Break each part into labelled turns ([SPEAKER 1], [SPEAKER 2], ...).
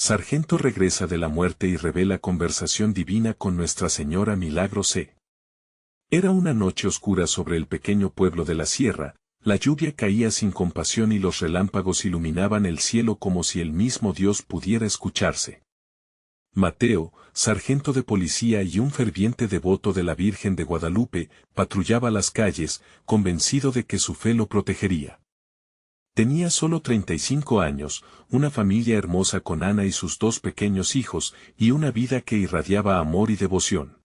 [SPEAKER 1] Sargento regresa de la muerte y revela conversación divina con Nuestra Señora Milagro C. Era una noche oscura sobre el pequeño pueblo de la sierra, la lluvia caía sin compasión y los relámpagos iluminaban el cielo como si el mismo Dios pudiera escucharse. Mateo, sargento de policía y un ferviente devoto de la Virgen de Guadalupe, patrullaba las calles, convencido de que su fe lo protegería. Tenía solo 35 años, una familia hermosa con Ana y sus 2 pequeños hijos, y una vida que irradiaba amor y devoción.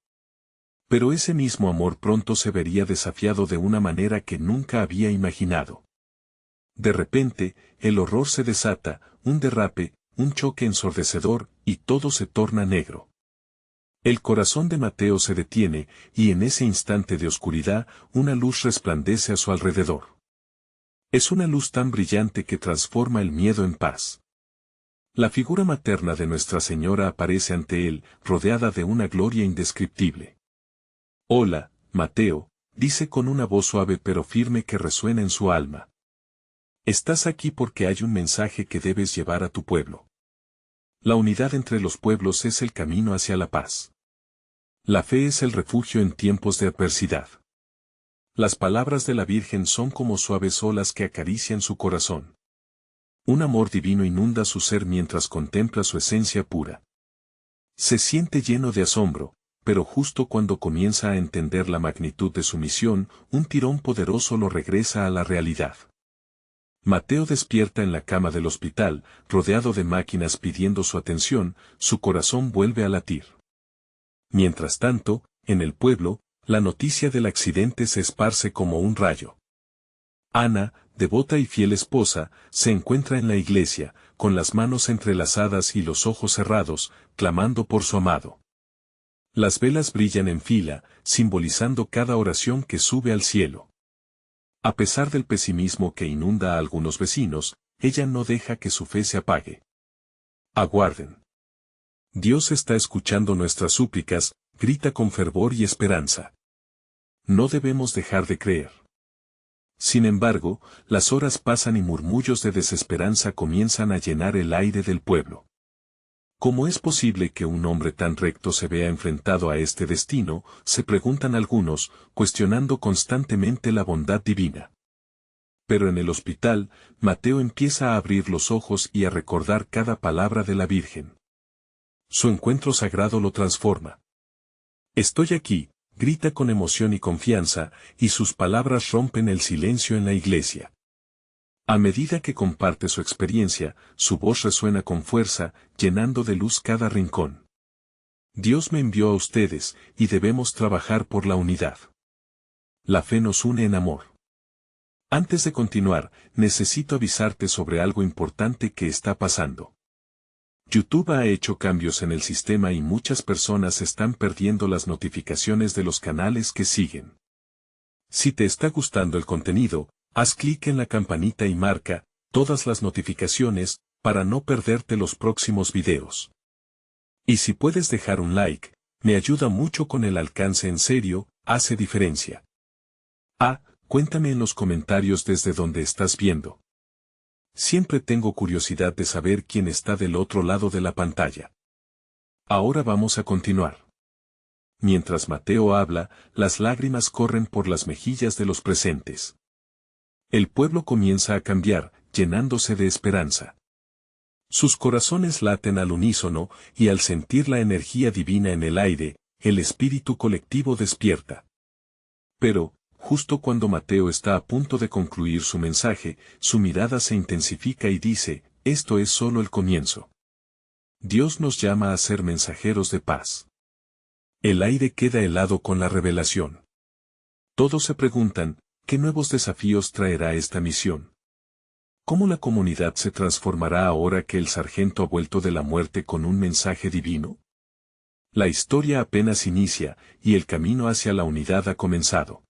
[SPEAKER 1] Pero ese mismo amor pronto se vería desafiado de una manera que nunca había imaginado. De repente, el horror se desata, un derrape, un choque ensordecedor, y todo se torna negro. El corazón de Mateo se detiene, y en ese instante de oscuridad, una luz resplandece a su alrededor. Es una luz tan brillante que transforma el miedo en paz. La figura materna de Nuestra Señora aparece ante él, rodeada de una gloria indescriptible. «Hola, Mateo», dice con una voz suave pero firme que resuena en su alma. «Estás aquí porque hay un mensaje que debes llevar a tu pueblo. La unidad entre los pueblos es el camino hacia la paz. La fe es el refugio en tiempos de adversidad. Las palabras de la Virgen son como suaves olas que acarician su corazón. Un amor divino inunda su ser mientras contempla su esencia pura. Se siente lleno de asombro, pero justo cuando comienza a entender la magnitud de su misión, un tirón poderoso lo regresa a la realidad. Mateo despierta en la cama del hospital, rodeado de máquinas pidiendo su atención, su corazón vuelve a latir. Mientras tanto, en el pueblo, la noticia del accidente se esparce como un rayo. Ana, devota y fiel esposa, se encuentra en la iglesia, con las manos entrelazadas y los ojos cerrados, clamando por su amado. Las velas brillan en fila, simbolizando cada oración que sube al cielo. A pesar del pesimismo que inunda a algunos vecinos, ella no deja que su fe se apague. Aguarden. Dios está escuchando nuestras súplicas, grita con fervor y esperanza. No debemos dejar de creer. Sin embargo, las horas pasan y murmullos de desesperanza comienzan a llenar el aire del pueblo. ¿Cómo es posible que un hombre tan recto se vea enfrentado a este destino?, se preguntan algunos, cuestionando constantemente la bondad divina. Pero en el hospital, Mateo empieza a abrir los ojos y a recordar cada palabra de la Virgen. Su encuentro sagrado lo transforma. «Estoy aquí», grita con emoción y confianza, y sus palabras rompen el silencio en la iglesia. A medida que comparte su experiencia, su voz resuena con fuerza, llenando de luz cada rincón. Dios me envió a ustedes, y debemos trabajar por la unidad. La fe nos une en amor. Antes de continuar, necesito avisarte sobre algo importante que está pasando. YouTube ha hecho cambios en el sistema y muchas personas están perdiendo las notificaciones de los canales que siguen. Si te está gustando el contenido, haz clic en la campanita y marca todas las notificaciones para no perderte los próximos videos. Y si puedes dejar un like, me ayuda mucho con el alcance, en serio, hace diferencia. Cuéntame en los comentarios desde donde estás viendo. Siempre tengo curiosidad de saber quién está del otro lado de la pantalla. Ahora vamos a continuar. Mientras Mateo habla, las lágrimas corren por las mejillas de los presentes. El pueblo comienza a cambiar, llenándose de esperanza. Sus corazones laten al unísono, y al sentir la energía divina en el aire, el espíritu colectivo despierta. Pero, justo cuando Mateo está a punto de concluir su mensaje, su mirada se intensifica y dice: «Esto es solo el comienzo. Dios nos llama a ser mensajeros de paz». El aire queda helado con la revelación. Todos se preguntan: ¿qué nuevos desafíos traerá esta misión? ¿Cómo la comunidad se transformará ahora que el sargento ha vuelto de la muerte con un mensaje divino? La historia apenas inicia, y el camino hacia la unidad ha comenzado.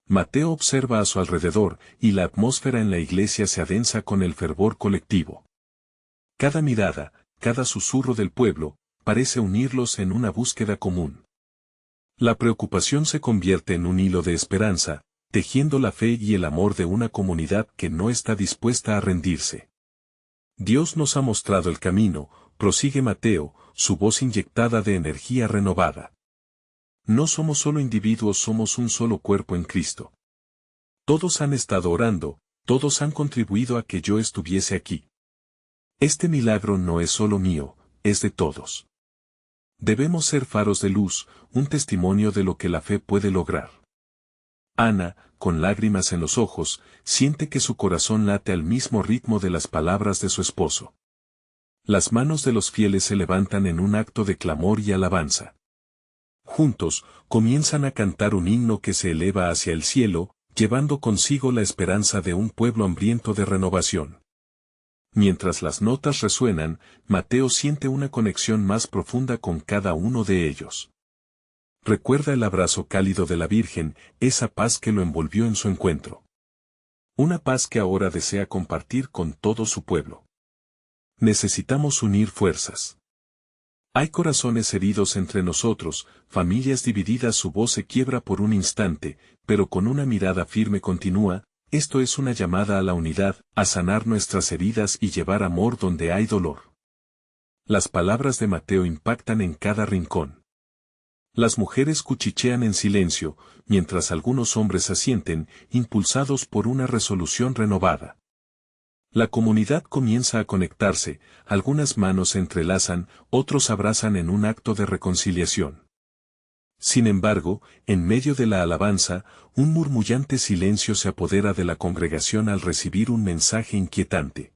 [SPEAKER 1] Mateo observa a su alrededor, y la atmósfera en la iglesia se adensa con el fervor colectivo. Cada mirada, cada susurro del pueblo, parece unirlos en una búsqueda común. La preocupación se convierte en un hilo de esperanza, tejiendo la fe y el amor de una comunidad que no está dispuesta a rendirse. Dios nos ha mostrado el camino, prosigue Mateo, su voz inyectada de energía renovada. No somos solo individuos, somos un solo cuerpo en Cristo. Todos han estado orando, todos han contribuido a que yo estuviese aquí. Este milagro no es solo mío, es de todos. Debemos ser faros de luz, un testimonio de lo que la fe puede lograr. Ana, con lágrimas en los ojos, siente que su corazón late al mismo ritmo de las palabras de su esposo. Las manos de los fieles se levantan en un acto de clamor y alabanza. Juntos, comienzan a cantar un himno que se eleva hacia el cielo, llevando consigo la esperanza de un pueblo hambriento de renovación. Mientras las notas resuenan, Mateo siente una conexión más profunda con cada uno de ellos. Recuerda el abrazo cálido de la Virgen, esa paz que lo envolvió en su encuentro. Una paz que ahora desea compartir con todo su pueblo. Necesitamos unir fuerzas. Hay corazones heridos entre nosotros, familias divididas, su voz se quiebra por un instante, pero con una mirada firme continúa. Esto es una llamada a la unidad, a sanar nuestras heridas y llevar amor donde hay dolor. Las palabras de Mateo impactan en cada rincón. Las mujeres cuchichean en silencio, mientras algunos hombres asienten, impulsados por una resolución renovada. La comunidad comienza a conectarse, algunas manos se entrelazan, otros abrazan en un acto de reconciliación. Sin embargo, en medio de la alabanza, un murmullante silencio se apodera de la congregación al recibir un mensaje inquietante.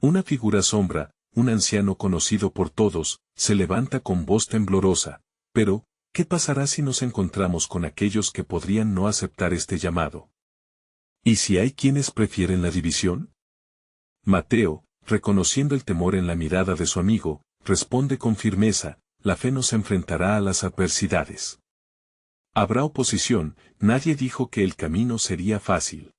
[SPEAKER 1] Una figura sombra, un anciano conocido por todos, se levanta con voz temblorosa. Pero, ¿qué pasará si nos encontramos con aquellos que podrían no aceptar este llamado? ¿Y si hay quienes prefieren la división? Mateo, reconociendo el temor en la mirada de su amigo, responde con firmeza: la fe nos enfrentará a las adversidades. Habrá oposición, nadie dijo que el camino sería fácil.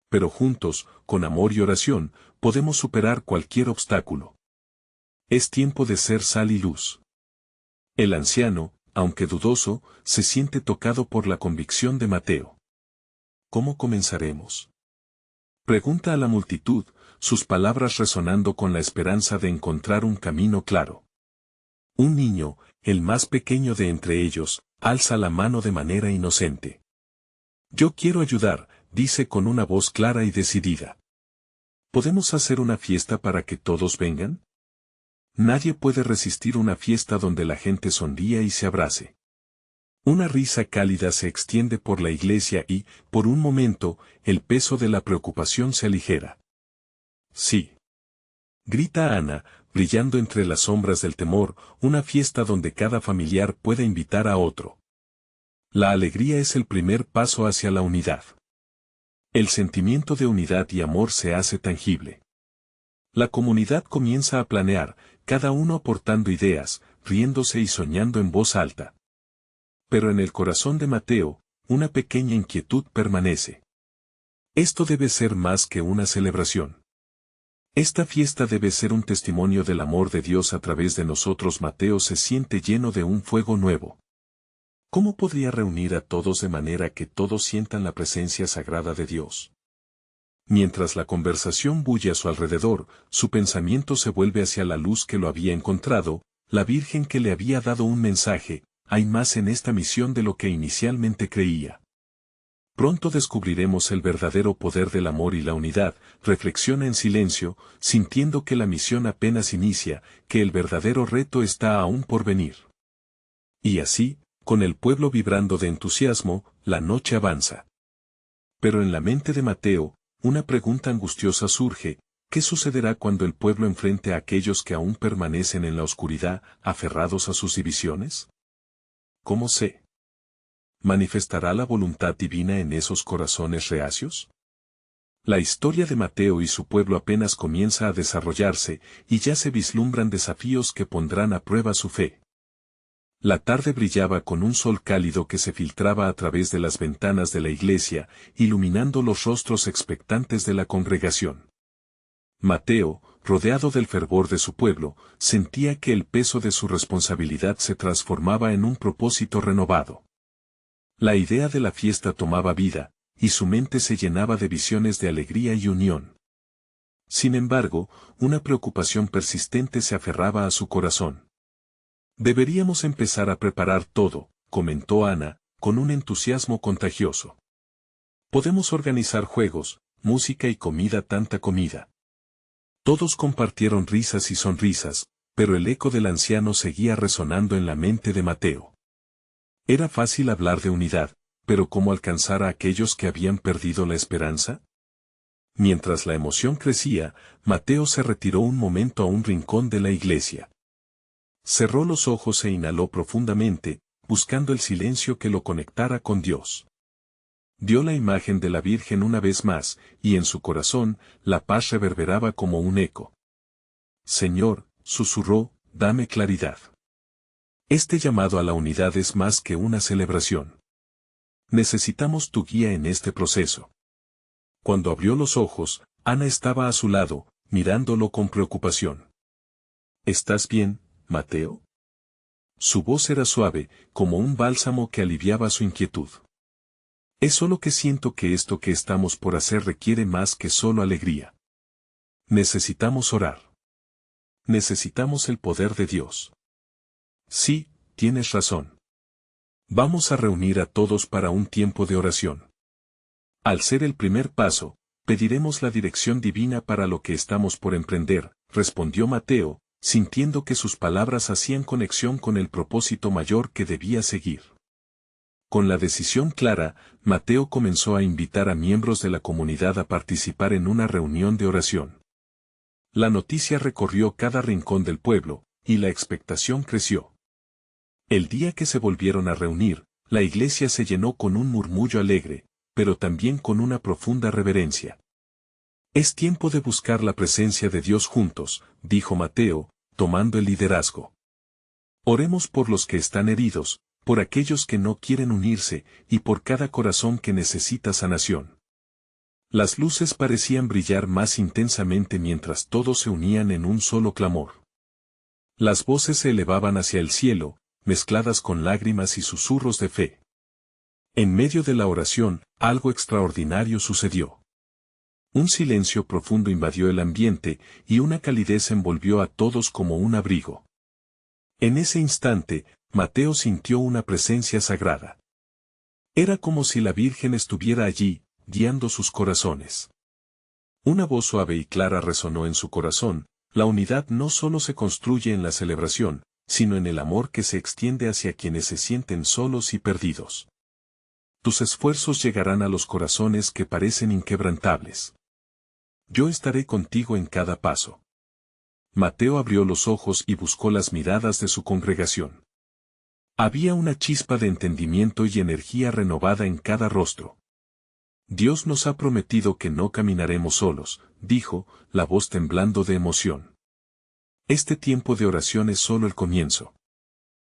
[SPEAKER 1] Pero juntos, con amor y oración, podemos superar cualquier obstáculo. Es tiempo de ser sal y luz. El anciano, aunque dudoso, se siente tocado por la convicción de Mateo. ¿Cómo comenzaremos?, pregunta a la multitud, sus palabras resonando con la esperanza de encontrar un camino claro. Un niño, el más pequeño de entre ellos, alza la mano de manera inocente. Yo quiero ayudar, dice con una voz clara y decidida. ¿Podemos hacer una fiesta para que todos vengan? Nadie puede resistir una fiesta donde la gente sonría y se abrace. Una risa cálida se extiende por la iglesia y, por un momento, el peso de la preocupación se aligera. Sí. Grita Ana, brillando entre las sombras del temor, una fiesta donde cada familiar pueda invitar a otro. La alegría es el primer paso hacia la unidad. El sentimiento de unidad y amor se hace tangible. La comunidad comienza a planear, cada uno aportando ideas, riéndose y soñando en voz alta. Pero en el corazón de Mateo, una pequeña inquietud permanece. Esto debe ser más que una celebración. Esta fiesta debe ser un testimonio del amor de Dios a través de nosotros. Mateo se siente lleno de un fuego nuevo. ¿Cómo podría reunir a todos de manera que todos sientan la presencia sagrada de Dios? Mientras la conversación bulle a su alrededor, su pensamiento se vuelve hacia la luz que lo había encontrado, la Virgen que le había dado un mensaje. Hay más en esta misión de lo que inicialmente creía. Pronto descubriremos el verdadero poder del amor y la unidad. Reflexiona en silencio, sintiendo que la misión apenas inicia, que el verdadero reto está aún por venir. Y así, con el pueblo vibrando de entusiasmo, la noche avanza. Pero en la mente de Mateo, una pregunta angustiosa surge: ¿qué sucederá cuando el pueblo enfrente a aquellos que aún permanecen en la oscuridad, aferrados a sus divisiones? ¿Cómo se manifestará la voluntad divina en esos corazones reacios? La historia de Mateo y su pueblo apenas comienza a desarrollarse, y ya se vislumbran desafíos que pondrán a prueba su fe. La tarde brillaba con un sol cálido que se filtraba a través de las ventanas de la iglesia, iluminando los rostros expectantes de la congregación. Mateo, rodeado del fervor de su pueblo, sentía que el peso de su responsabilidad se transformaba en un propósito renovado. La idea de la fiesta tomaba vida, y su mente se llenaba de visiones de alegría y unión. Sin embargo, una preocupación persistente se aferraba a su corazón. Deberíamos empezar a preparar todo, comentó Ana, con un entusiasmo contagioso. Podemos organizar juegos, música y comida, tanta comida. Todos compartieron risas y sonrisas, pero el eco del anciano seguía resonando en la mente de Mateo. Era fácil hablar de unidad, pero ¿cómo alcanzar a aquellos que habían perdido la esperanza? Mientras la emoción crecía, Mateo se retiró un momento a un rincón de la iglesia. Cerró los ojos e inhaló profundamente, buscando el silencio que lo conectara con Dios. Vio la imagen de la Virgen una vez más, y en su corazón, la paz reverberaba como un eco. Señor, susurró, dame claridad. Este llamado a la unidad es más que una celebración. Necesitamos tu guía en este proceso. Cuando abrió los ojos, Ana estaba a su lado, mirándolo con preocupación. ¿Estás bien, Mateo? Su voz era suave, como un bálsamo que aliviaba su inquietud. Es solo que siento que esto que estamos por hacer requiere más que solo alegría. Necesitamos orar. Necesitamos el poder de Dios. Sí, tienes razón. Vamos a reunir a todos para un tiempo de oración. Al ser el primer paso, pediremos la dirección divina para lo que estamos por emprender, respondió Mateo, sintiendo que sus palabras hacían conexión con el propósito mayor que debía seguir. Con la decisión clara, Mateo comenzó a invitar a miembros de la comunidad a participar en una reunión de oración. La noticia recorrió cada rincón del pueblo, y la expectación creció. El día que se volvieron a reunir, la iglesia se llenó con un murmullo alegre, pero también con una profunda reverencia. Es tiempo de buscar la presencia de Dios juntos, dijo Mateo, tomando el liderazgo. Oremos por los que están heridos, por aquellos que no quieren unirse, y por cada corazón que necesita sanación. Las luces parecían brillar más intensamente mientras todos se unían en un solo clamor. Las voces se elevaban hacia el cielo, mezcladas con lágrimas y susurros de fe. En medio de la oración, algo extraordinario sucedió. Un silencio profundo invadió el ambiente, y una calidez envolvió a todos como un abrigo. En ese instante, Mateo sintió una presencia sagrada. Era como si la Virgen estuviera allí, guiando sus corazones. Una voz suave y clara resonó en su corazón: la unidad no solo se construye en la celebración, sino en el amor que se extiende hacia quienes se sienten solos y perdidos. Tus esfuerzos llegarán a los corazones que parecen inquebrantables. Yo estaré contigo en cada paso. Mateo abrió los ojos y buscó las miradas de su congregación. Había una chispa de entendimiento y energía renovada en cada rostro. Dios nos ha prometido que no caminaremos solos, dijo, la voz temblando de emoción. Este tiempo de oración es solo el comienzo.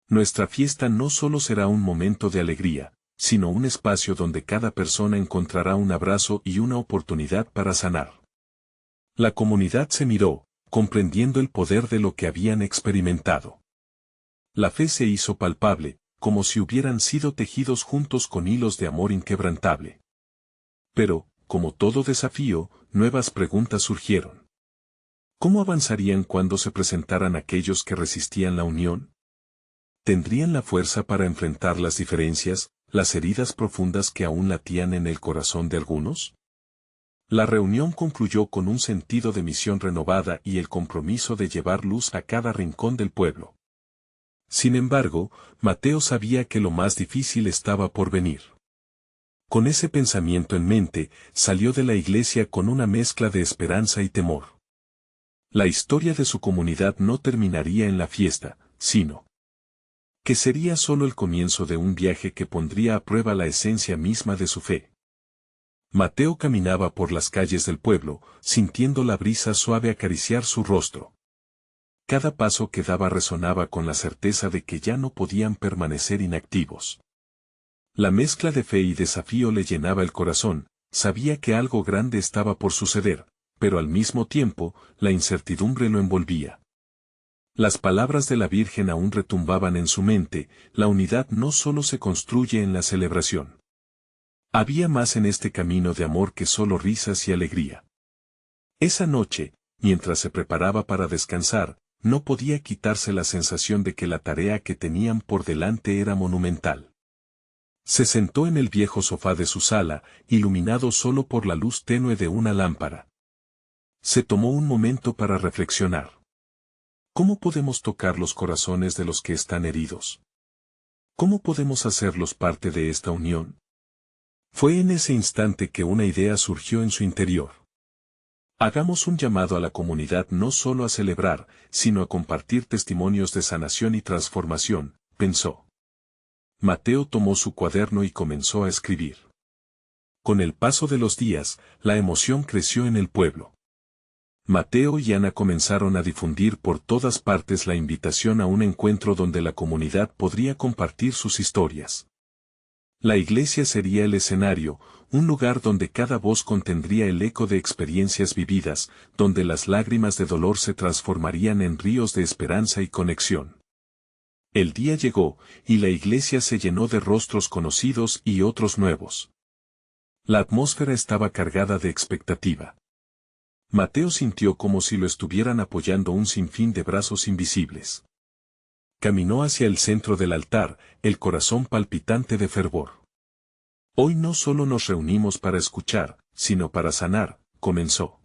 [SPEAKER 1] Nuestra fiesta no solo será un momento de alegría, sino un espacio donde cada persona encontrará un abrazo y una oportunidad para sanar. La comunidad se miró, comprendiendo el poder de lo que habían experimentado. La fe se hizo palpable, como si hubieran sido tejidos juntos con hilos de amor inquebrantable. Pero, como todo desafío, nuevas preguntas surgieron. ¿Cómo avanzarían cuando se presentaran aquellos que resistían la unión? ¿Tendrían la fuerza para enfrentar las diferencias, las heridas profundas que aún latían en el corazón de algunos? La reunión concluyó con un sentido de misión renovada y el compromiso de llevar luz a cada rincón del pueblo. Sin embargo, Mateo sabía que lo más difícil estaba por venir. Con ese pensamiento en mente, salió de la iglesia con una mezcla de esperanza y temor. La historia de su comunidad no terminaría en la fiesta, sino que sería solo el comienzo de un viaje que pondría a prueba la esencia misma de su fe. Mateo caminaba por las calles del pueblo, sintiendo la brisa suave acariciar su rostro. Cada paso que daba resonaba con la certeza de que ya no podían permanecer inactivos. La mezcla de fe y desafío le llenaba el corazón, sabía que algo grande estaba por suceder, pero al mismo tiempo, la incertidumbre lo envolvía. Las palabras de la Virgen aún retumbaban en su mente: la unidad no solo se construye en la celebración. Había más en este camino de amor que solo risas y alegría. Esa noche, mientras se preparaba para descansar, no podía quitarse la sensación de que la tarea que tenían por delante era monumental. Se sentó en el viejo sofá de su sala, iluminado solo por la luz tenue de una lámpara. Se tomó un momento para reflexionar. ¿Cómo podemos tocar los corazones de los que están heridos? ¿Cómo podemos hacerlos parte de esta unión? Fue en ese instante que una idea surgió en su interior. Hagamos un llamado a la comunidad no solo a celebrar, sino a compartir testimonios de sanación y transformación, pensó. Mateo tomó su cuaderno y comenzó a escribir. Con el paso de los días, la emoción creció en el pueblo. Mateo y Ana comenzaron a difundir por todas partes la invitación a un encuentro donde la comunidad podría compartir sus historias. La iglesia sería el escenario, un lugar donde cada voz contendría el eco de experiencias vividas, donde las lágrimas de dolor se transformarían en ríos de esperanza y conexión. El día llegó, y la iglesia se llenó de rostros conocidos y otros nuevos. La atmósfera estaba cargada de expectativa. Mateo sintió como si lo estuvieran apoyando un sinfín de brazos invisibles. Caminó hacia el centro del altar, el corazón palpitante de fervor. Hoy no solo nos reunimos para escuchar, sino para sanar, comenzó.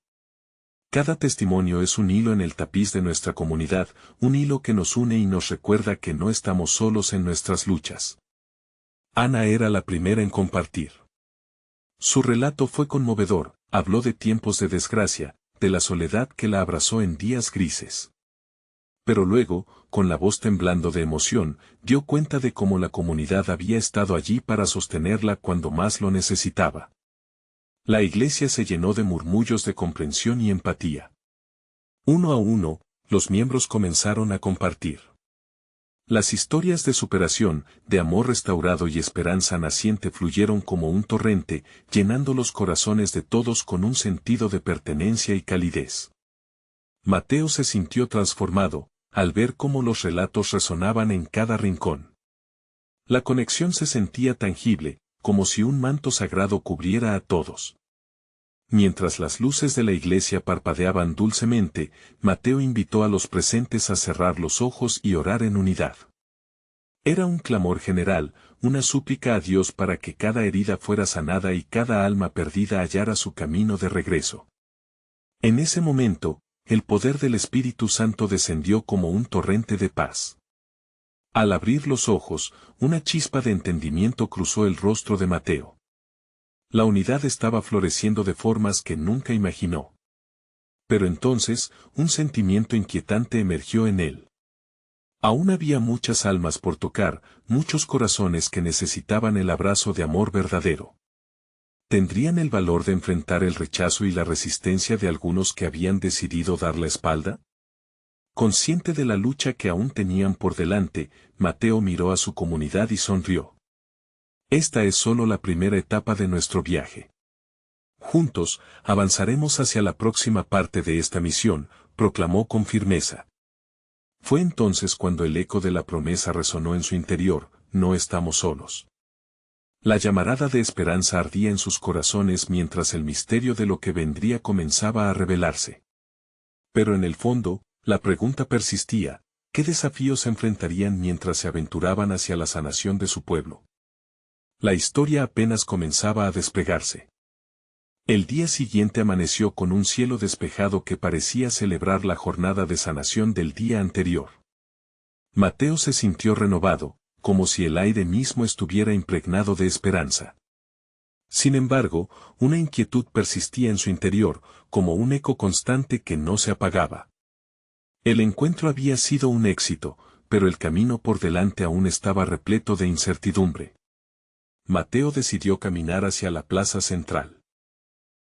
[SPEAKER 1] Cada testimonio es un hilo en el tapiz de nuestra comunidad, un hilo que nos une y nos recuerda que no estamos solos en nuestras luchas. Ana era la primera en compartir. Su relato fue conmovedor, habló de tiempos de desgracia, de la soledad que la abrazó en días grises. Pero luego, con la voz temblando de emoción, dio cuenta de cómo la comunidad había estado allí para sostenerla cuando más lo necesitaba. La iglesia se llenó de murmullos de comprensión y empatía. Uno a uno, los miembros comenzaron a compartir. Las historias de superación, de amor restaurado y esperanza naciente fluyeron como un torrente, llenando los corazones de todos con un sentido de pertenencia y calidez. Mateo se sintió transformado, al ver cómo los relatos resonaban en cada rincón. La conexión se sentía tangible, como si un manto sagrado cubriera a todos. Mientras las luces de la iglesia parpadeaban dulcemente, Mateo invitó a los presentes a cerrar los ojos y orar en unidad. Era un clamor general, una súplica a Dios para que cada herida fuera sanada y cada alma perdida hallara su camino de regreso. En ese momento, el poder del Espíritu Santo descendió como un torrente de paz. Al abrir los ojos, una chispa de entendimiento cruzó el rostro de Mateo. La unidad estaba floreciendo de formas que nunca imaginó. Pero entonces, un sentimiento inquietante emergió en él. Aún había muchas almas por tocar, muchos corazones que necesitaban el abrazo de amor verdadero. ¿Tendrían el valor de enfrentar el rechazo y la resistencia de algunos que habían decidido dar la espalda? Consciente de la lucha que aún tenían por delante, Mateo miró a su comunidad y sonrió. Esta es solo la primera etapa de nuestro viaje. Juntos, avanzaremos hacia la próxima parte de esta misión, proclamó con firmeza. Fue entonces cuando el eco de la promesa resonó en su interior, no estamos solos. La llamarada de esperanza ardía en sus corazones mientras el misterio de lo que vendría comenzaba a revelarse. Pero en el fondo, la pregunta persistía, ¿qué desafíos enfrentarían mientras se aventuraban hacia la sanación de su pueblo? La historia apenas comenzaba a desplegarse. El día siguiente amaneció con un cielo despejado que parecía celebrar la jornada de sanación del día anterior. Mateo se sintió renovado, como si el aire mismo estuviera impregnado de esperanza. Sin embargo, una inquietud persistía en su interior, como un eco constante que no se apagaba. El encuentro había sido un éxito, pero el camino por delante aún estaba repleto de incertidumbre. Mateo decidió caminar hacia la plaza central.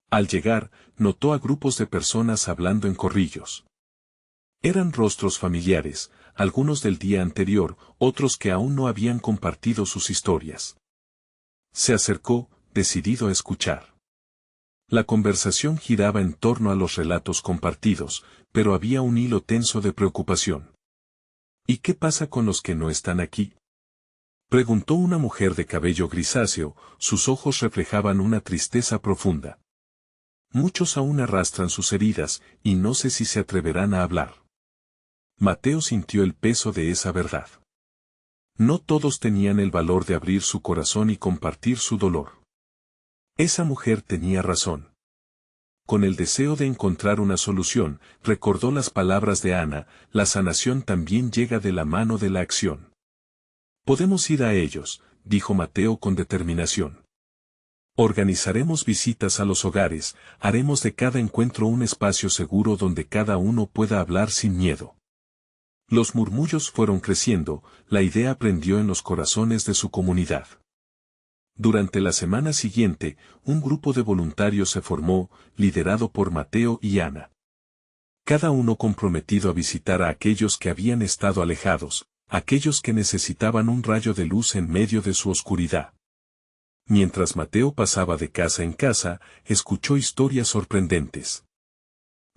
[SPEAKER 1] Al llegar, notó a grupos de personas hablando en corrillos. Eran rostros familiares, algunos del día anterior, otros que aún no habían compartido sus historias. Se acercó, decidido a escuchar. La conversación giraba en torno a los relatos compartidos, pero había un hilo tenso de preocupación. ¿Y qué pasa con los que no están aquí?, preguntó una mujer de cabello grisáceo, sus ojos reflejaban una tristeza profunda. Muchos aún arrastran sus heridas, y no sé si se atreverán a hablar. Mateo sintió el peso de esa verdad. No todos tenían el valor de abrir su corazón y compartir su dolor. Esa mujer tenía razón. Con el deseo de encontrar una solución, recordó las palabras de Ana: la sanación también llega de la mano de la acción. Podemos ir a ellos, dijo Mateo con determinación. Organizaremos visitas a los hogares, haremos de cada encuentro un espacio seguro donde cada uno pueda hablar sin miedo. Los murmullos fueron creciendo, la idea prendió en los corazones de su comunidad. Durante la semana siguiente, un grupo de voluntarios se formó, liderado por Mateo y Ana. Cada uno comprometido a visitar a aquellos que habían estado alejados, aquellos que necesitaban un rayo de luz en medio de su oscuridad. Mientras Mateo pasaba de casa en casa, escuchó historias sorprendentes.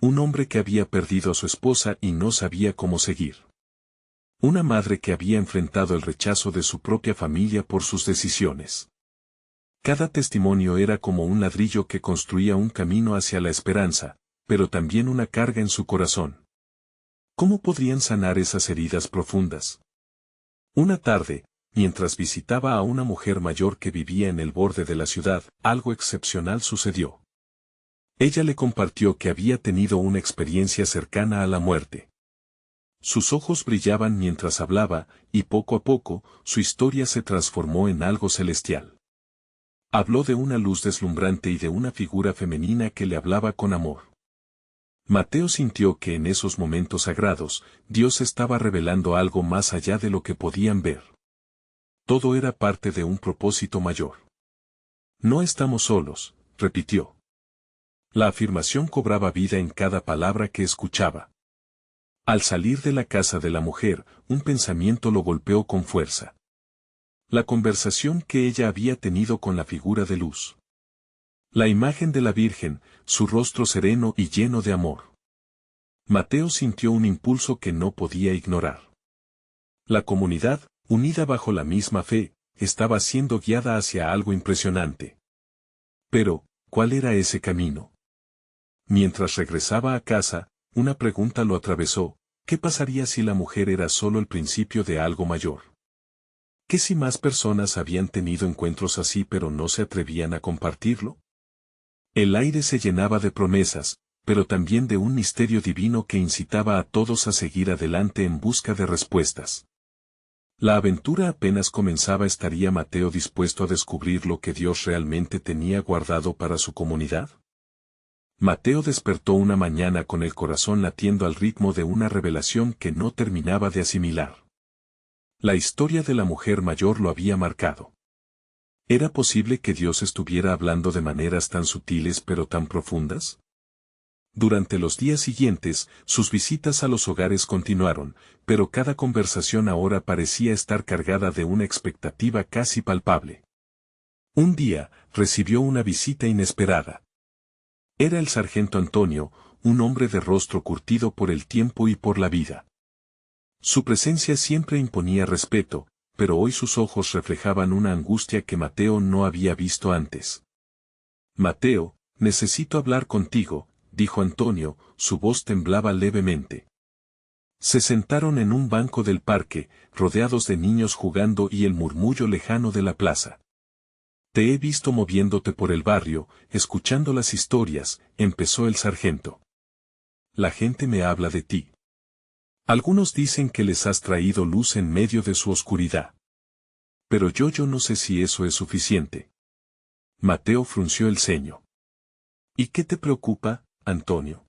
[SPEAKER 1] Un hombre que había perdido a su esposa y no sabía cómo seguir. Una madre que había enfrentado el rechazo de su propia familia por sus decisiones. Cada testimonio era como un ladrillo que construía un camino hacia la esperanza, pero también una carga en su corazón. ¿Cómo podrían sanar esas heridas profundas? Una tarde, mientras visitaba a una mujer mayor que vivía en el borde de la ciudad, algo excepcional sucedió. Ella le compartió que había tenido una experiencia cercana a la muerte. Sus ojos brillaban mientras hablaba, y poco a poco, su historia se transformó en algo celestial. Habló de una luz deslumbrante y de una figura femenina que le hablaba con amor. Mateo sintió que en esos momentos sagrados, Dios estaba revelando algo más allá de lo que podían ver. Todo era parte de un propósito mayor. No estamos solos, repitió. La afirmación cobraba vida en cada palabra que escuchaba. Al salir de la casa de la mujer, un pensamiento lo golpeó con fuerza. La conversación que ella había tenido con la figura de luz. La imagen de la Virgen, su rostro sereno y lleno de amor. Mateo sintió un impulso que no podía ignorar. La comunidad, unida bajo la misma fe, estaba siendo guiada hacia algo impresionante. Pero, ¿cuál era ese camino? Mientras regresaba a casa, una pregunta lo atravesó: ¿qué pasaría si la mujer era solo el principio de algo mayor? ¿Qué si más personas habían tenido encuentros así pero no se atrevían a compartirlo? El aire se llenaba de promesas, pero también de un misterio divino que incitaba a todos a seguir adelante en busca de respuestas. La aventura apenas comenzaba. ¿Estaría Mateo dispuesto a descubrir lo que Dios realmente tenía guardado para su comunidad? Mateo despertó una mañana con el corazón latiendo al ritmo de una revelación que no terminaba de asimilar. La historia de la mujer mayor lo había marcado. ¿Era posible que Dios estuviera hablando de maneras tan sutiles pero tan profundas? Durante los días siguientes, sus visitas a los hogares continuaron, pero cada conversación ahora parecía estar cargada de una expectativa casi palpable. Un día, recibió una visita inesperada. Era el sargento Antonio, un hombre de rostro curtido por el tiempo y por la vida. Su presencia siempre imponía respeto, pero hoy sus ojos reflejaban una angustia que Mateo no había visto antes. Mateo, necesito hablar contigo, dijo Antonio, su voz temblaba levemente. Se sentaron en un banco del parque, rodeados de niños jugando y el murmullo lejano de la plaza. Te he visto moviéndote por el barrio, escuchando las historias, empezó el sargento. La gente me habla de ti. Algunos dicen que les has traído luz en medio de su oscuridad. Pero yo no sé si eso es suficiente. Mateo frunció el ceño. ¿Y qué te preocupa, Antonio?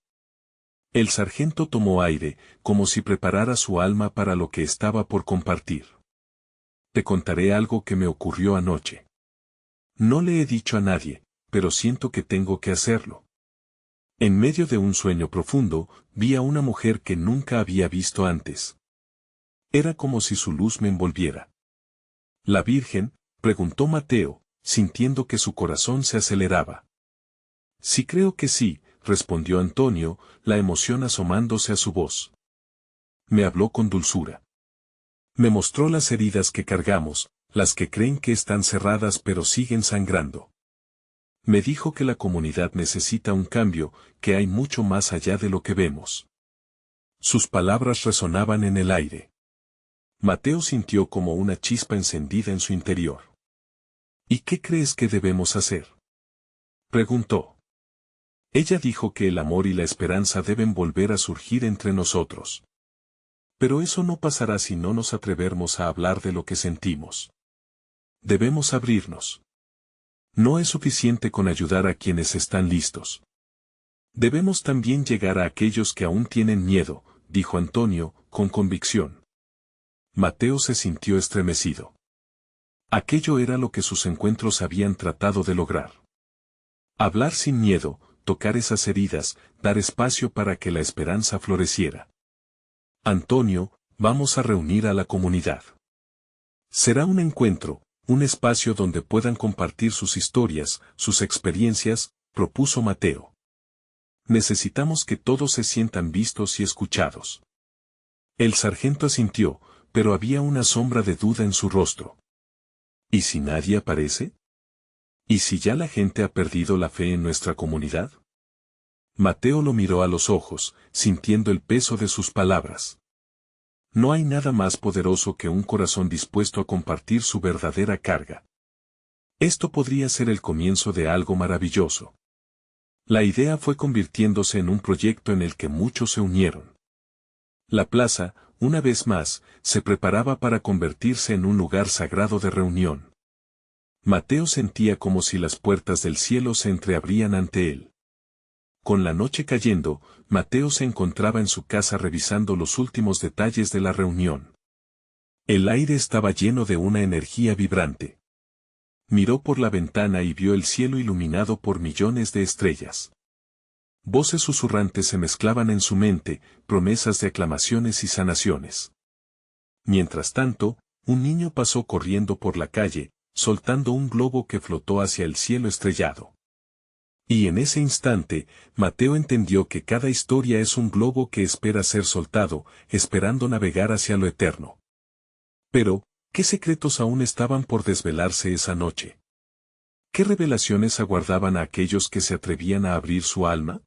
[SPEAKER 1] El sargento tomó aire, como si preparara su alma para lo que estaba por compartir. Te contaré algo que me ocurrió anoche. No le he dicho a nadie, pero siento que tengo que hacerlo. En medio de un sueño profundo, vi a una mujer que nunca había visto antes. Era como si su luz me envolviera. ¿La Virgen?, preguntó Mateo, sintiendo que su corazón se aceleraba. Sí, creo que sí, respondió Antonio, la emoción asomándose a su voz. Me habló con dulzura. Me mostró las heridas que cargamos, las que creen que están cerradas pero siguen sangrando. Me dijo que la comunidad necesita un cambio, que hay mucho más allá de lo que vemos. Sus palabras resonaban en el aire. Mateo sintió como una chispa encendida en su interior. ¿Y qué crees que debemos hacer?, preguntó. Ella dijo que el amor y la esperanza deben volver a surgir entre nosotros. Pero eso no pasará si no nos atrevemos a hablar de lo que sentimos. Debemos abrirnos. No es suficiente con ayudar a quienes están listos. Debemos también llegar a aquellos que aún tienen miedo, dijo Antonio, con convicción. Mateo se sintió estremecido. Aquello era lo que sus encuentros habían tratado de lograr. Hablar sin miedo, tocar esas heridas, dar espacio para que la esperanza floreciera. Antonio, vamos a reunir a la comunidad. Será un encuentro, un espacio donde puedan compartir sus historias, sus experiencias, propuso Mateo. Necesitamos que todos se sientan vistos y escuchados. El sargento asintió, pero había una sombra de duda en su rostro. ¿Y si nadie aparece? ¿Y si ya la gente ha perdido la fe en nuestra comunidad? Mateo lo miró a los ojos, sintiendo el peso de sus palabras. No hay nada más poderoso que un corazón dispuesto a compartir su verdadera carga. Esto podría ser el comienzo de algo maravilloso. La idea fue convirtiéndose en un proyecto en el que muchos se unieron. La plaza, una vez más, se preparaba para convertirse en un lugar sagrado de reunión. Mateo sentía como si las puertas del cielo se entreabrían ante él. Con la noche cayendo, Mateo se encontraba en su casa revisando los últimos detalles de la reunión. El aire estaba lleno de una energía vibrante. Miró por la ventana y vio el cielo iluminado por millones de estrellas. Voces susurrantes se mezclaban en su mente, promesas de aclamaciones y sanaciones. Mientras tanto, un niño pasó corriendo por la calle, soltando un globo que flotó hacia el cielo estrellado. Y en ese instante, Mateo entendió que cada historia es un globo que espera ser soltado, esperando navegar hacia lo eterno. Pero, ¿qué secretos aún estaban por desvelarse esa noche? ¿Qué revelaciones aguardaban a aquellos que se atrevían a abrir su alma?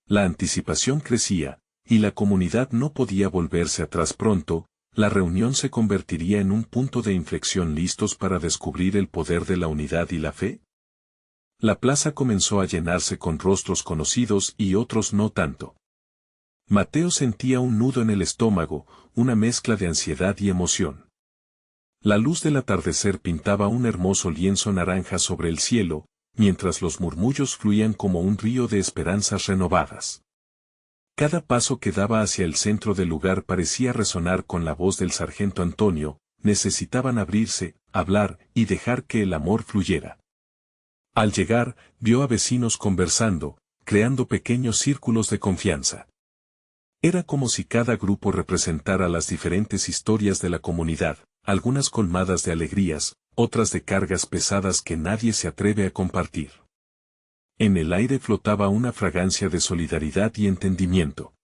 [SPEAKER 1] La anticipación crecía, y la comunidad no podía volverse atrás pronto. La reunión se convertiría en un punto de inflexión, listos para descubrir el poder de la unidad y la fe. La plaza comenzó a llenarse con rostros conocidos y otros no tanto. Mateo sentía un nudo en el estómago, una mezcla de ansiedad y emoción. La luz del atardecer pintaba un hermoso lienzo naranja sobre el cielo, mientras los murmullos fluían como un río de esperanzas renovadas. Cada paso que daba hacia el centro del lugar parecía resonar con la voz del sargento Antonio. Necesitaban abrirse, hablar y dejar que el amor fluyera. Al llegar, vio a vecinos conversando, creando pequeños círculos de confianza. Era como si cada grupo representara las diferentes historias de la comunidad, algunas colmadas de alegrías, otras de cargas pesadas que nadie se atreve a compartir. En el aire flotaba una fragancia de solidaridad y entendimiento.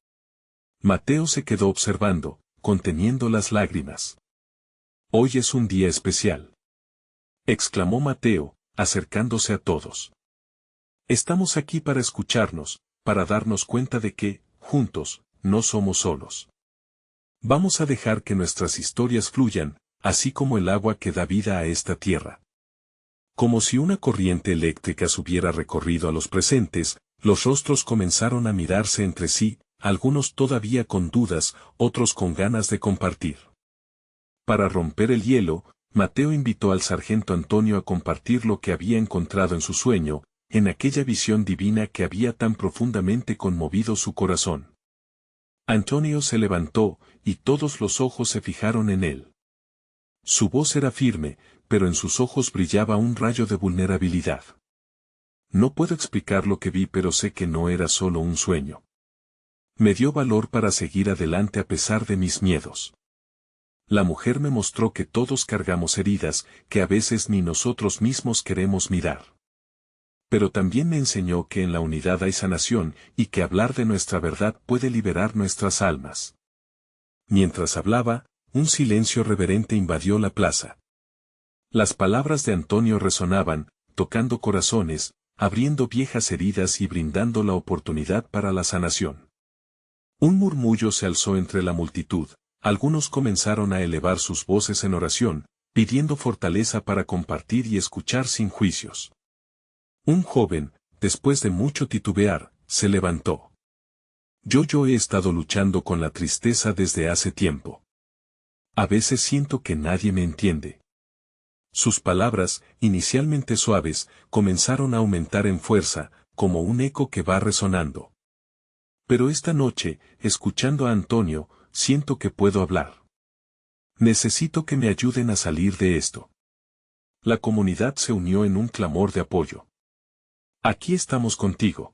[SPEAKER 1] Mateo se quedó observando, conteniendo las lágrimas. «Hoy es un día especial», exclamó Mateo, acercándose a todos. «Estamos aquí para escucharnos, para darnos cuenta de que, juntos, no somos solos. Vamos a dejar que nuestras historias fluyan, así como el agua que da vida a esta tierra». Como si una corriente eléctrica se hubiera recorrido a los presentes, los rostros comenzaron a mirarse entre sí, algunos todavía con dudas, otros con ganas de compartir. Para romper el hielo, Mateo invitó al sargento Antonio a compartir lo que había encontrado en su sueño, en aquella visión divina que había tan profundamente conmovido su corazón. Antonio se levantó, y todos los ojos se fijaron en él. Su voz era firme, pero en sus ojos brillaba un rayo de vulnerabilidad. «No puedo explicar lo que vi, pero sé que no era solo un sueño. Me dio valor para seguir adelante a pesar de mis miedos. La mujer me mostró que todos cargamos heridas, que a veces ni nosotros mismos queremos mirar. Pero también me enseñó que en la unidad hay sanación, y que hablar de nuestra verdad puede liberar nuestras almas». Mientras hablaba, un silencio reverente invadió la plaza. Las palabras de Antonio resonaban, tocando corazones, abriendo viejas heridas y brindando la oportunidad para la sanación. Un murmullo se alzó entre la multitud, algunos comenzaron a elevar sus voces en oración, pidiendo fortaleza para compartir y escuchar sin juicios. Un joven, después de mucho titubear, se levantó. Yo he estado luchando con la tristeza desde hace tiempo. A veces siento que nadie me entiende. Sus palabras, inicialmente suaves, comenzaron a aumentar en fuerza, como un eco que va resonando. Pero esta noche, escuchando a Antonio, siento que puedo hablar. Necesito que me ayuden a salir de esto. La comunidad se unió en un clamor de apoyo. Aquí estamos contigo.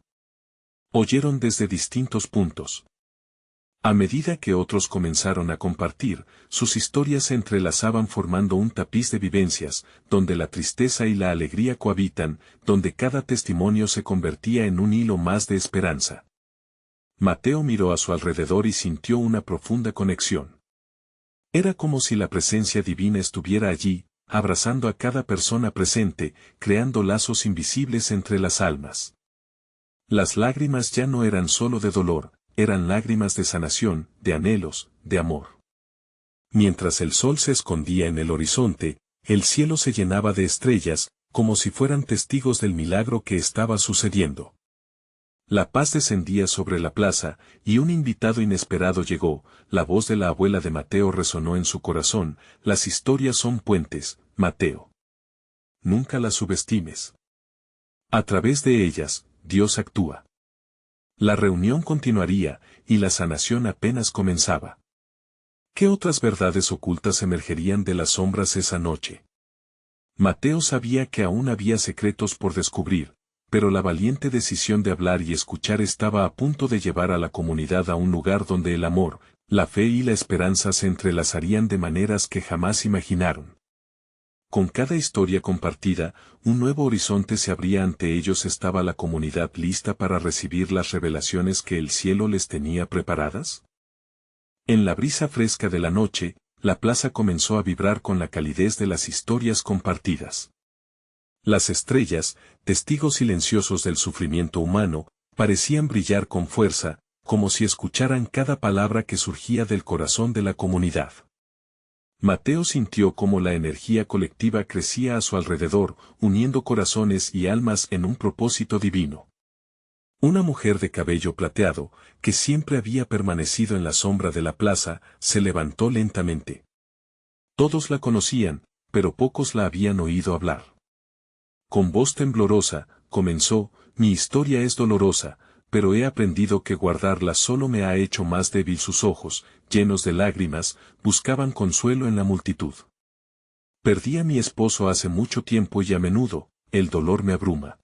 [SPEAKER 1] Oyeron desde distintos puntos. A medida que otros comenzaron a compartir, sus historias se entrelazaban formando un tapiz de vivencias, donde la tristeza y la alegría cohabitan, donde cada testimonio se convertía en un hilo más de esperanza. Mateo miró a su alrededor y sintió una profunda conexión. Era como si la presencia divina estuviera allí, abrazando a cada persona presente, creando lazos invisibles entre las almas. Las lágrimas ya no eran solo de dolor, eran lágrimas de sanación, de anhelos, de amor. Mientras el sol se escondía en el horizonte, el cielo se llenaba de estrellas, como si fueran testigos del milagro que estaba sucediendo. La paz descendía sobre la plaza, y un invitado inesperado llegó, la voz de la abuela de Mateo resonó en su corazón, las historias son puentes, Mateo. Nunca las subestimes. A través de ellas, Dios actúa. La reunión continuaría, y la sanación apenas comenzaba. ¿Qué otras verdades ocultas emergerían de las sombras esa noche? Mateo sabía que aún había secretos por descubrir, pero la valiente decisión de hablar y escuchar estaba a punto de llevar a la comunidad a un lugar donde el amor, la fe y la esperanza se entrelazarían de maneras que jamás imaginaron. Con cada historia compartida, un nuevo horizonte se abría ante ellos. ¿Estaba la comunidad lista para recibir las revelaciones que el cielo les tenía preparadas? En la brisa fresca de la noche, la plaza comenzó a vibrar con la calidez de las historias compartidas. Las estrellas, testigos silenciosos del sufrimiento humano, parecían brillar con fuerza, como si escucharan cada palabra que surgía del corazón de la comunidad. Mateo sintió cómo la energía colectiva crecía a su alrededor, uniendo corazones y almas en un propósito divino. Una mujer de cabello plateado, que siempre había permanecido en la sombra de la plaza, se levantó lentamente. Todos la conocían, pero pocos la habían oído hablar. Con voz temblorosa, comenzó: mi historia es dolorosa, pero he aprendido que guardarla solo me ha hecho más débil. Sus ojos, llenos de lágrimas, buscaban consuelo en la multitud. Perdí a mi esposo hace mucho tiempo y a menudo, el dolor me abruma.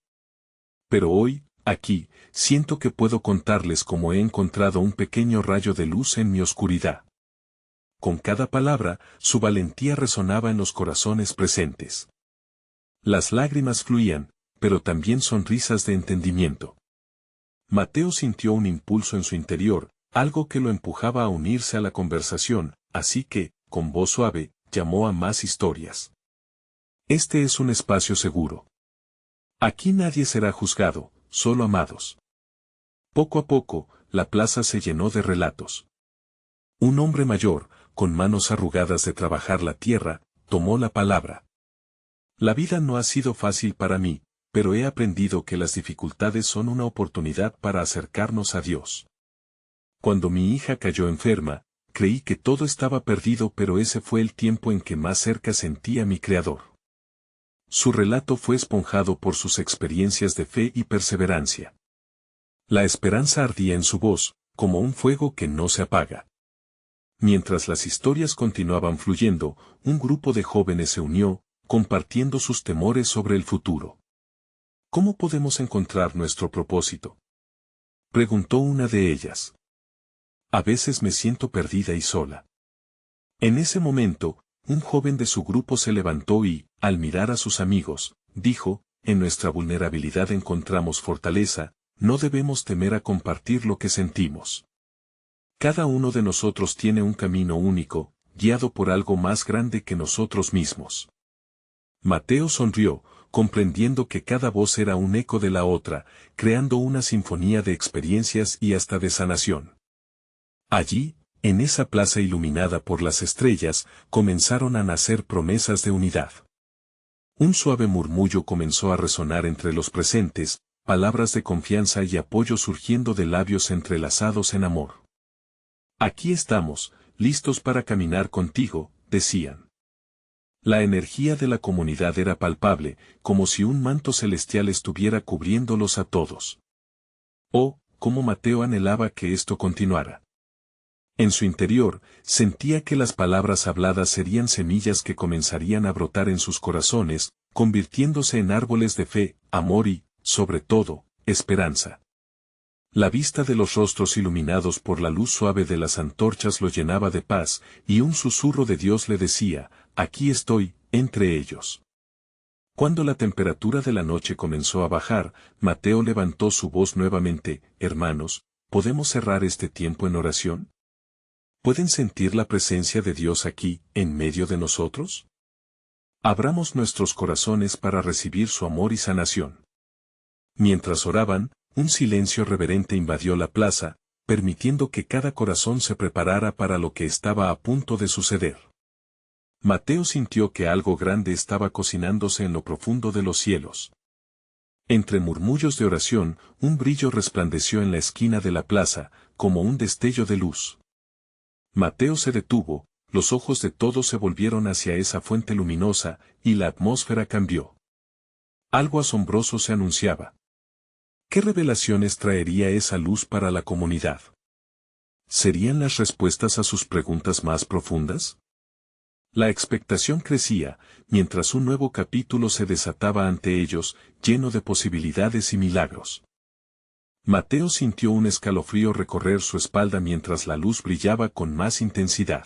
[SPEAKER 1] Pero hoy, aquí, siento que puedo contarles cómo he encontrado un pequeño rayo de luz en mi oscuridad. Con cada palabra, su valentía resonaba en los corazones presentes. Las lágrimas fluían, pero también sonrisas de entendimiento. Mateo sintió un impulso en su interior, algo que lo empujaba a unirse a la conversación, así que, con voz suave, llamó a más historias. Este es un espacio seguro. Aquí nadie será juzgado, solo amados. Poco a poco, la plaza se llenó de relatos. Un hombre mayor, con manos arrugadas de trabajar la tierra, tomó la palabra. La vida no ha sido fácil para mí, pero he aprendido que las dificultades son una oportunidad para acercarnos a Dios. Cuando mi hija cayó enferma, creí que todo estaba perdido, pero ese fue el tiempo en que más cerca sentí a mi Creador. Su relato fue esponjado por sus experiencias de fe y perseverancia. La esperanza ardía en su voz, como un fuego que no se apaga. Mientras las historias continuaban fluyendo, un grupo de jóvenes se unió, compartiendo sus temores sobre el futuro. ¿Cómo podemos encontrar nuestro propósito?, preguntó una de ellas. A veces me siento perdida y sola. En ese momento, un joven de su grupo se levantó y, al mirar a sus amigos, dijo: en nuestra vulnerabilidad encontramos fortaleza, no debemos temer a compartir lo que sentimos. Cada uno de nosotros tiene un camino único, guiado por algo más grande que nosotros mismos. Mateo sonrió, comprendiendo que cada voz era un eco de la otra, creando una sinfonía de experiencias y hasta de sanación. Allí, en esa plaza iluminada por las estrellas, comenzaron a nacer promesas de unidad. Un suave murmullo comenzó a resonar entre los presentes, palabras de confianza y apoyo surgiendo de labios entrelazados en amor. Aquí estamos, listos para caminar contigo, decían. La energía de la comunidad era palpable, como si un manto celestial estuviera cubriéndolos a todos. Oh, cómo Mateo anhelaba que esto continuara. En su interior, sentía que las palabras habladas serían semillas que comenzarían a brotar en sus corazones, convirtiéndose en árboles de fe, amor y, sobre todo, esperanza. La vista de los rostros iluminados por la luz suave de las antorchas lo llenaba de paz, y un susurro de Dios le decía, aquí estoy, entre ellos. Cuando la temperatura de la noche comenzó a bajar, Mateo levantó su voz nuevamente, hermanos, ¿podemos cerrar este tiempo en oración? ¿Pueden sentir la presencia de Dios aquí, en medio de nosotros? Abramos nuestros corazones para recibir su amor y sanación. Mientras oraban, un silencio reverente invadió la plaza, permitiendo que cada corazón se preparara para lo que estaba a punto de suceder. Mateo sintió que algo grande estaba cocinándose en lo profundo de los cielos. Entre murmullos de oración, un brillo resplandeció en la esquina de la plaza, como un destello de luz. Mateo se detuvo, los ojos de todos se volvieron hacia esa fuente luminosa, y la atmósfera cambió. Algo asombroso se anunciaba. ¿Qué revelaciones traería esa luz para la comunidad? ¿Serían las respuestas a sus preguntas más profundas? La expectación crecía, mientras un nuevo capítulo se desataba ante ellos, lleno de posibilidades y milagros. Mateo sintió un escalofrío recorrer su espalda mientras la luz brillaba con más intensidad.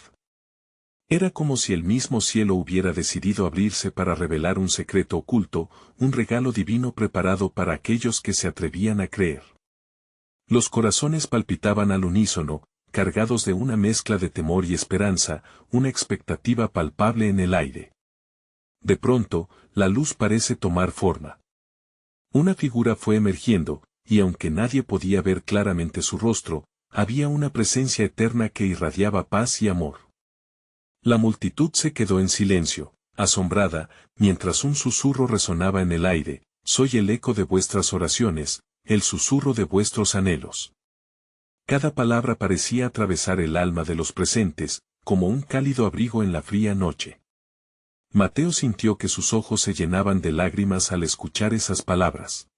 [SPEAKER 1] Era como si el mismo cielo hubiera decidido abrirse para revelar un secreto oculto, un regalo divino preparado para aquellos que se atrevían a creer. Los corazones palpitaban al unísono, cargados de una mezcla de temor y esperanza, una expectativa palpable en el aire. De pronto, la luz parece tomar forma. Una figura fue emergiendo, y aunque nadie podía ver claramente su rostro, había una presencia eterna que irradiaba paz y amor. La multitud se quedó en silencio, asombrada, mientras un susurro resonaba en el aire, soy el eco de vuestras oraciones, el susurro de vuestros anhelos. Cada palabra parecía atravesar el alma de los presentes, como un cálido abrigo en la fría noche. Mateo sintió que sus ojos se llenaban de lágrimas al escuchar esas palabras.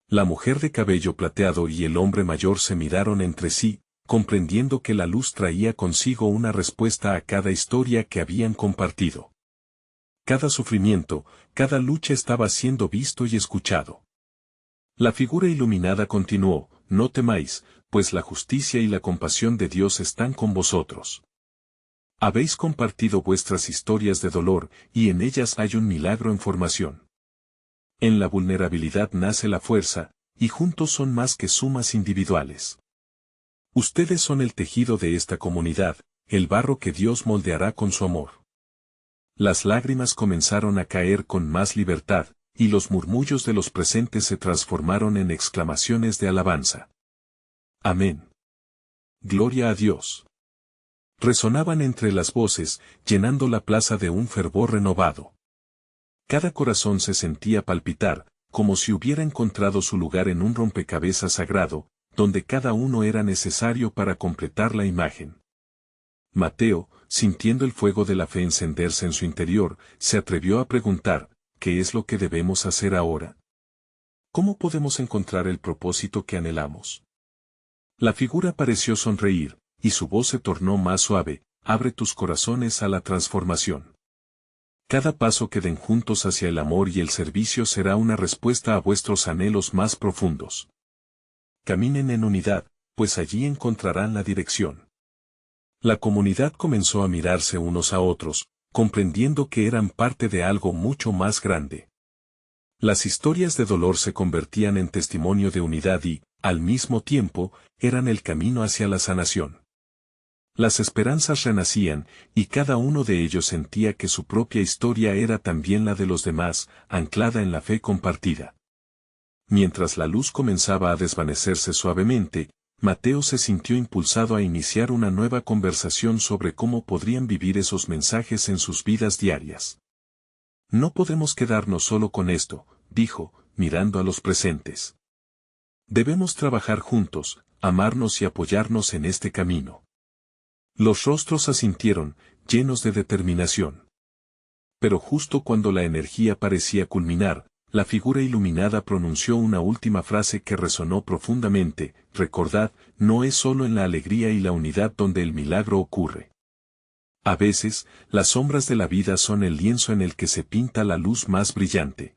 [SPEAKER 1] La mujer de cabello plateado y el hombre mayor se miraron entre sí, comprendiendo que la luz traía consigo una respuesta a cada historia que habían compartido. Cada sufrimiento, cada lucha estaba siendo visto y escuchado. La figura iluminada continuó, no temáis, pues la justicia y la compasión de Dios están con vosotros. Habéis compartido vuestras historias de dolor, y en ellas hay un milagro en formación. En la vulnerabilidad nace la fuerza, y juntos son más que sumas individuales. Ustedes son el tejido de esta comunidad, el barro que Dios moldeará con su amor. Las lágrimas comenzaron a caer con más libertad, y los murmullos de los presentes se transformaron en exclamaciones de alabanza. Amén. Gloria a Dios. Resonaban entre las voces, llenando la plaza de un fervor renovado. Cada corazón se sentía palpitar, como si hubiera encontrado su lugar en un rompecabezas sagrado, donde cada uno era necesario para completar la imagen. Mateo, sintiendo el fuego de la fe encenderse en su interior, se atrevió a preguntar, ¿qué es lo que debemos hacer ahora? ¿Cómo podemos encontrar el propósito que anhelamos? La figura pareció sonreír, y su voz se tornó más suave, abre tus corazones a la transformación. Cada paso que den juntos hacia el amor y el servicio será una respuesta a vuestros anhelos más profundos. Caminen en unidad, pues allí encontrarán la dirección. La comunidad comenzó a mirarse unos a otros, comprendiendo que eran parte de algo mucho más grande. Las historias de dolor se convertían en testimonio de unidad y, al mismo tiempo, eran el camino hacia la sanación. Las esperanzas renacían, y cada uno de ellos sentía que su propia historia era también la de los demás, anclada en la fe compartida. Mientras la luz comenzaba a desvanecerse suavemente, Mateo se sintió impulsado a iniciar una nueva conversación sobre cómo podrían vivir esos mensajes en sus vidas diarias. No podemos quedarnos solo con esto, dijo, mirando a los presentes. Debemos trabajar juntos, amarnos y apoyarnos en este camino. Los rostros asintieron, llenos de determinación. Pero justo cuando la energía parecía culminar, la figura iluminada pronunció una última frase que resonó profundamente: recordad, no es solo en la alegría y la unidad donde el milagro ocurre. A veces, las sombras de la vida son el lienzo en el que se pinta la luz más brillante.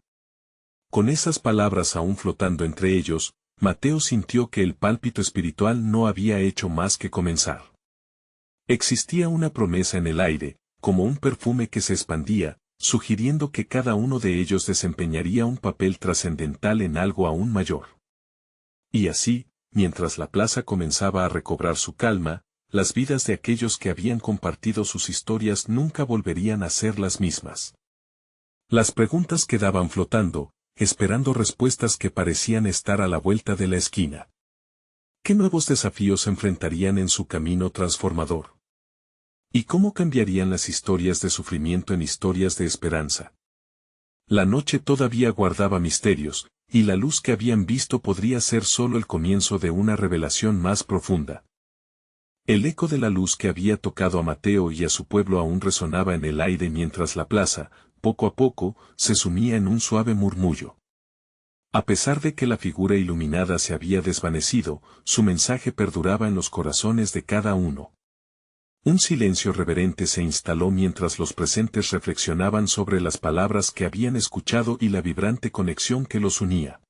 [SPEAKER 1] Con esas palabras aún flotando entre ellos, Mateo sintió que el pálpito espiritual no había hecho más que comenzar. Existía una promesa en el aire, como un perfume que se expandía, sugiriendo que cada uno de ellos desempeñaría un papel trascendental en algo aún mayor. Y así, mientras la plaza comenzaba a recobrar su calma, las vidas de aquellos que habían compartido sus historias nunca volverían a ser las mismas. Las preguntas quedaban flotando, esperando respuestas que parecían estar a la vuelta de la esquina. ¿Qué nuevos desafíos enfrentarían en su camino transformador? ¿Y cómo cambiarían las historias de sufrimiento en historias de esperanza? La noche todavía guardaba misterios, y la luz que habían visto podría ser solo el comienzo de una revelación más profunda. El eco de la luz que había tocado a Mateo y a su pueblo aún resonaba en el aire mientras la plaza, poco a poco, se sumía en un suave murmullo. A pesar de que la figura iluminada se había desvanecido, su mensaje perduraba en los corazones de cada uno. Un silencio reverente se instaló mientras los presentes reflexionaban sobre las palabras que habían escuchado y la vibrante conexión que los unía.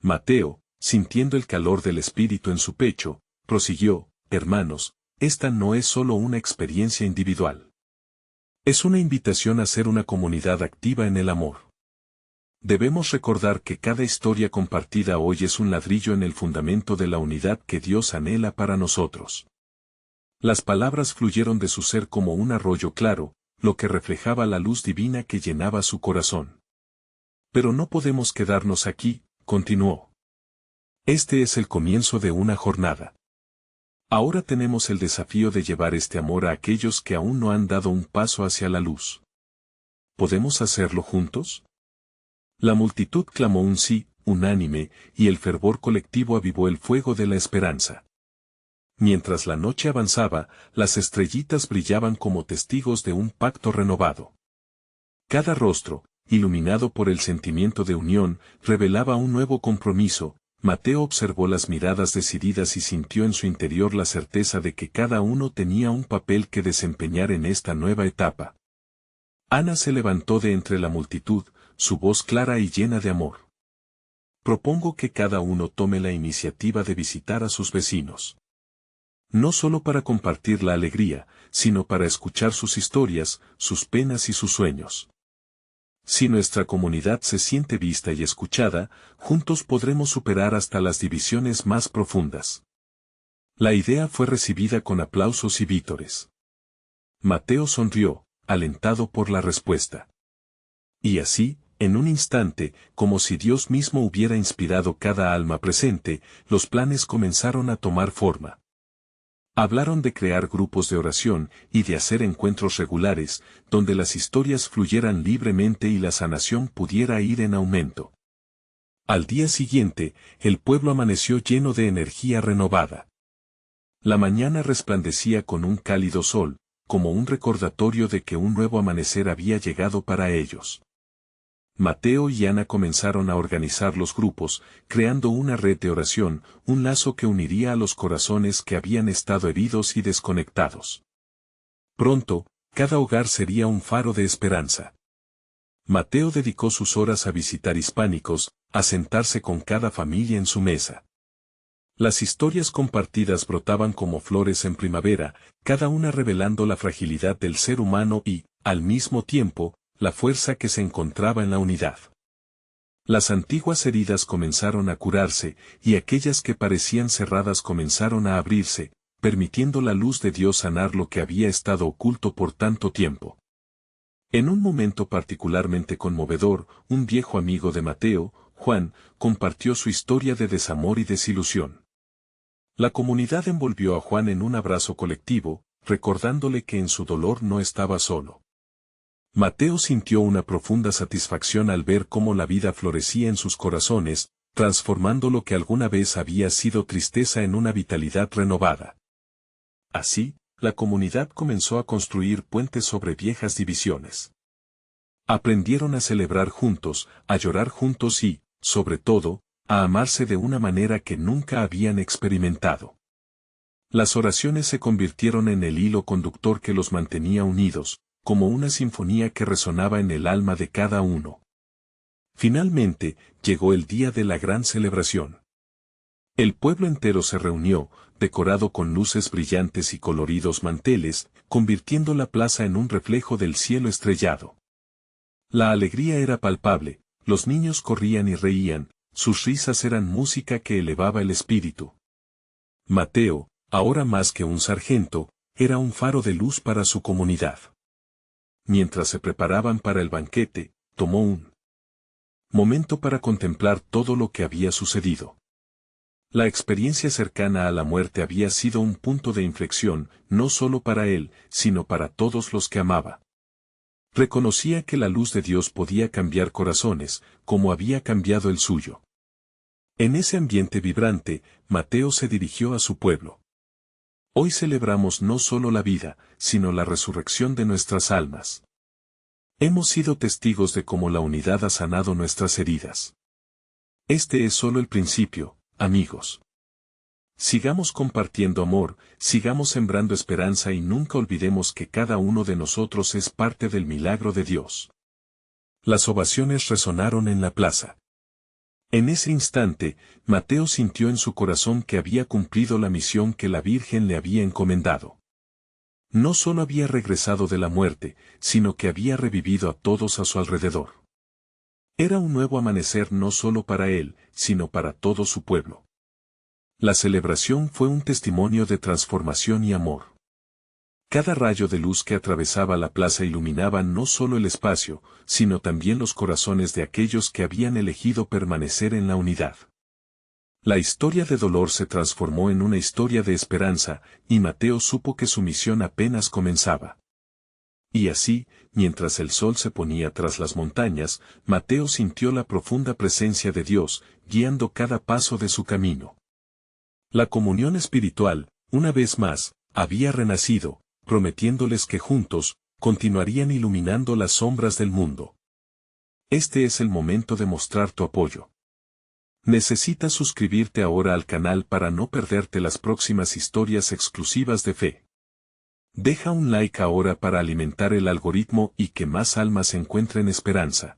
[SPEAKER 1] Mateo, sintiendo el calor del espíritu en su pecho, prosiguió: hermanos, esta no es solo una experiencia individual. Es una invitación a ser una comunidad activa en el amor. Debemos recordar que cada historia compartida hoy es un ladrillo en el fundamento de la unidad que Dios anhela para nosotros. Las palabras fluyeron de su ser como un arroyo claro, lo que reflejaba la luz divina que llenaba su corazón. Pero no podemos quedarnos aquí, continuó. Este es el comienzo de una jornada. Ahora tenemos el desafío de llevar este amor a aquellos que aún no han dado un paso hacia la luz. ¿Podemos hacerlo juntos? La multitud clamó un sí, unánime, y el fervor colectivo avivó el fuego de la esperanza. Mientras la noche avanzaba, las estrellitas brillaban como testigos de un pacto renovado. Cada rostro, iluminado por el sentimiento de unión, revelaba un nuevo compromiso. Mateo observó las miradas decididas y sintió en su interior la certeza de que cada uno tenía un papel que desempeñar en esta nueva etapa. Ana se levantó de entre la multitud, su voz clara y llena de amor. Propongo que cada uno tome la iniciativa de visitar a sus vecinos. No solo para compartir la alegría, sino para escuchar sus historias, sus penas y sus sueños. Si nuestra comunidad se siente vista y escuchada, juntos podremos superar hasta las divisiones más profundas. La idea fue recibida con aplausos y vítores. Mateo sonrió, alentado por la respuesta. Y así, en un instante, como si Dios mismo hubiera inspirado cada alma presente, los planes comenzaron a tomar forma. Hablaron de crear grupos de oración y de hacer encuentros regulares, donde las historias fluyeran libremente y la sanación pudiera ir en aumento. Al día siguiente, el pueblo amaneció lleno de energía renovada. La mañana resplandecía con un cálido sol, como un recordatorio de que un nuevo amanecer había llegado para ellos. Mateo y Ana comenzaron a organizar los grupos, creando una red de oración, un lazo que uniría a los corazones que habían estado heridos y desconectados. Pronto, cada hogar sería un faro de esperanza. Mateo dedicó sus horas a visitar hispánicos, a sentarse con cada familia en su mesa. Las historias compartidas brotaban como flores en primavera, cada una revelando la fragilidad del ser humano y, al mismo tiempo, la fuerza que se encontraba en la unidad. Las antiguas heridas comenzaron a curarse, y aquellas que parecían cerradas comenzaron a abrirse, permitiendo la luz de Dios sanar lo que había estado oculto por tanto tiempo. En un momento particularmente conmovedor, un viejo amigo de Mateo, Juan, compartió su historia de desamor y desilusión. La comunidad envolvió a Juan en un abrazo colectivo, recordándole que en su dolor no estaba solo. Mateo sintió una profunda satisfacción al ver cómo la vida florecía en sus corazones, transformando lo que alguna vez había sido tristeza en una vitalidad renovada. Así, la comunidad comenzó a construir puentes sobre viejas divisiones. Aprendieron a celebrar juntos, a llorar juntos y, sobre todo, a amarse de una manera que nunca habían experimentado. Las oraciones se convirtieron en el hilo conductor que los mantenía unidos, como una sinfonía que resonaba en el alma de cada uno. Finalmente, llegó el día de la gran celebración. El pueblo entero se reunió, decorado con luces brillantes y coloridos manteles, convirtiendo la plaza en un reflejo del cielo estrellado. La alegría era palpable, los niños corrían y reían, sus risas eran música que elevaba el espíritu. Mateo, ahora más que un sargento, era un faro de luz para su comunidad. Mientras se preparaban para el banquete, tomó un momento para contemplar todo lo que había sucedido. La experiencia cercana a la muerte había sido un punto de inflexión, no solo para él, sino para todos los que amaba. Reconocía que la luz de Dios podía cambiar corazones, como había cambiado el suyo. En ese ambiente vibrante, Mateo se dirigió a su pueblo. Hoy celebramos no solo la vida, sino la resurrección de nuestras almas. Hemos sido testigos de cómo la unidad ha sanado nuestras heridas. Este es solo el principio, amigos. Sigamos compartiendo amor, sigamos sembrando esperanza y nunca olvidemos que cada uno de nosotros es parte del milagro de Dios. Las ovaciones resonaron en la plaza. En ese instante, Mateo sintió en su corazón que había cumplido la misión que la Virgen le había encomendado. No solo había regresado de la muerte, sino que había revivido a todos a su alrededor. Era un nuevo amanecer no solo para él, sino para todo su pueblo. La celebración fue un testimonio de transformación y amor. Cada rayo de luz que atravesaba la plaza iluminaba no solo el espacio, sino también los corazones de aquellos que habían elegido permanecer en la unidad. La historia de dolor se transformó en una historia de esperanza, y Mateo supo que su misión apenas comenzaba. Y así, mientras el sol se ponía tras las montañas, Mateo sintió la profunda presencia de Dios, guiando cada paso de su camino. La comunión espiritual, una vez más, había renacido, prometiéndoles que juntos, continuarían iluminando las sombras del mundo. Este es el momento de mostrar tu apoyo. Necesitas suscribirte ahora al canal para no perderte las próximas historias exclusivas de fe. Deja un like ahora para alimentar el algoritmo y que más almas encuentren esperanza.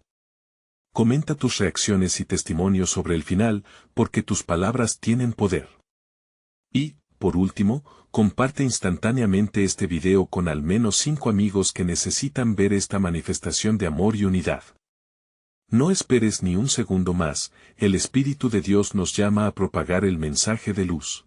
[SPEAKER 1] Comenta tus reacciones y testimonios sobre el final, porque tus palabras tienen poder. Y, por último, comparte instantáneamente este video con al menos 5 amigos que necesitan ver esta manifestación de amor y unidad. No esperes ni un segundo más, el Espíritu de Dios nos llama a propagar el mensaje de luz.